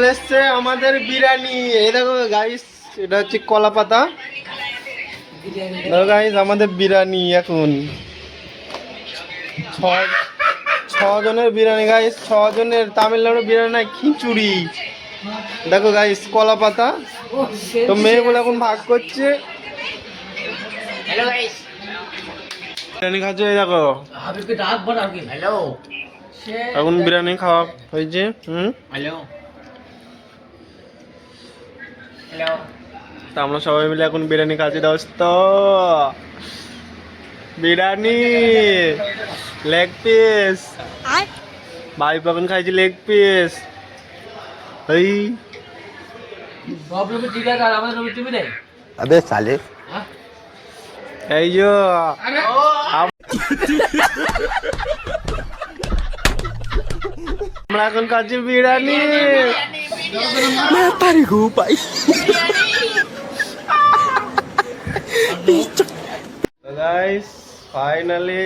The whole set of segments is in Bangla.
চলে এসছে আমাদের বিরিয়ানি। এই দেখো গাইস, এটা হচ্ছে কলা পাতা। দেখো গাইস, আমাদের বিরিয়ানি এখন ছজনের বিরিয়ানি গাইস, ছজনের। তামিলনাড়ু বিরিয়ানি না, খিচুড়ি। দেখো গাইস, কলা পাতা। তো মেয়েগুলো এখন ভাগ করছে। হ্যালো গাইস, বিরিয়ানি খাচ্ছে, এই দেখো। হাবিবকে ডাক বাড়াও কি? হ্যালো, এখন বিরিয়ানি খাওয়া হয়েছে। Hello, hello. তা আমরা সবাই মিলে এখন বিরিয়ানি খাচ্ছি দোস্ত। বিরিয়ানি লেগ পিস, ভাই এখন খাইছি লেগ পিস। এই প্রবলেম ঠিক আছে, আর আমাদের রবি টিভি নেই। अबे साले এই যে আমরা এখন খাচ্ছি বিরিয়ানি। मैं पर हूँ भाई গাইস ফাইনালি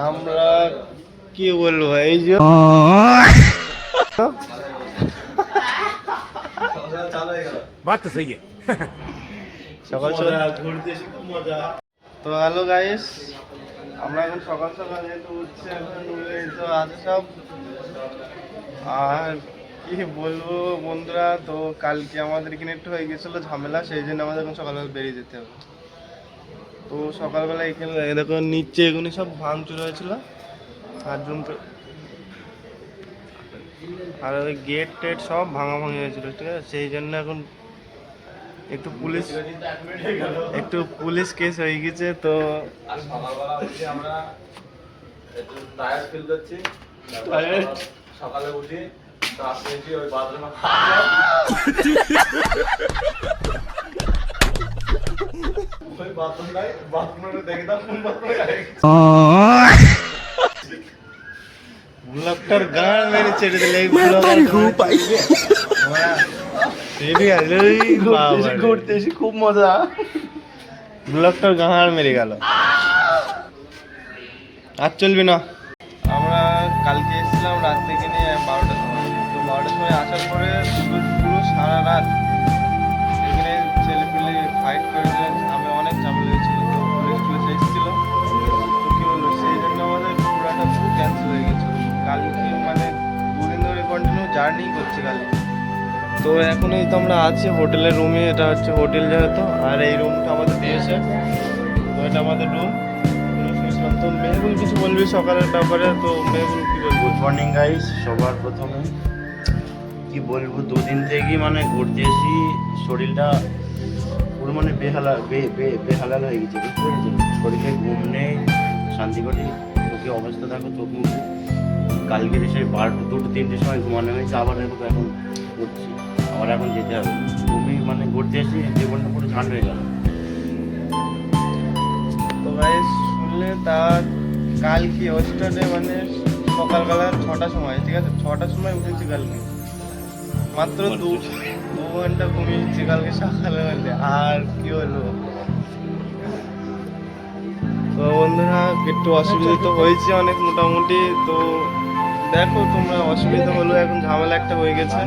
আমরা কি বলবো, এই যে बात तो सही है সকাল সকাল ঘুরতে এসে খুব মজা। তো হ্যালো গাইস, আমরা এখন সকাল সকাল যেহেতু উঠছে, এখন এই তো আছে সব। আর কি বলবো বন্ধুরা, তো কালকে আমাদের এখানে একটু হয়ে গেছিলো ঝামেলা, সেই জন্য আমাদের এখন সকালবেলা বেরিয়ে যেতে হবে। তো সকালবেলা এখানে দেখো নিচে এগুলি সব ভাঙচুর হয়েছিল, আর ওই গেট টেট সব ভাঙা হয়েছিল, ঠিক আছে। সেই জন্য এখন একটু পুলিশ কেস হয়ে গেছে। তো আমরা একটু টায়ার ফিল করছি, সকালে উঠি আসছি ওই বাথরুমে ওই বাথরুম নাই, বাথরুমে দেখে দাও কোন বাথরুমে ব্লকটার গান মেরে ছেড়ে দিলে ঘুরতে এসে খুব মজা। ব্লকটার গাঁড় মেরে গেল, আর চলবি না। আমরা কালকে এসেছিলাম রাত থেকে নিয়ে 12টার সময়। তো 12টার সময় আসার পরে পুরো সারা রাত এখানে ছেলেপিলে ফাইট করেছে, আমি অনেক ঝামেলা হয়েছিল। তো পুলিশ টুলিশ এসেছিলো, তো কী বলবো, সেই জন্য আমাদের পুরাটা পুরো ক্যান্সেল হয়ে গেছিলো। কালকে মানে 2 দিন ধরে কন্টিনিউ জার্নি করছি কালকে। তো এখন এই তো আমরা আছি হোটেলের রুমে, এটা হচ্ছে হোটেল যেহেতু, আর এই রুমটা আমাদের দিয়েছে। তো এটা আমাদের রুম। তো মেহবুল কিছু বলবি সকালের ব্যাপারে? তো মেহবুল কি বলবো? Good morning guys. সবার প্রথমে কি বলবো, দুদিন থেকেই মানে ঘুরতে এসি, শরীরটা পুরো মানে বেহালাল হয়ে গেছে, বুঝতে পেরেছি। শরীরে ঘুম নেই, শান্তি করি, চোখে অবস্থা দেখো, চোখ মুখ কালকে এসে 2টো 3টের সময় ঘুমানো হয়েছে, আবার এখন ঘুরছি, আবার এখন যেতে হবে। তুমি মানে ঘুরতে এসি জীবনটা পুরো ঝান্ড হয়ে গেল। তো গাইস শুনলে তার কালকে হোস্টেলে মানে সকালবেলা 6টার সময়, ঠিক আছে, 6টার সময় উঠেছি কালকে। মাত্র 2 ঘন্টা ঘুমিয়েছি কালকে সকালে বলতে। আর কি হলো, তো বন্ধুরা একটু অসুবিধা তো হয়েছে অনেক মোটামুটি। তো দেখো তোমরা, অসুবিধা হলো, এখন ঝামেলা একটা হয়ে গেছে।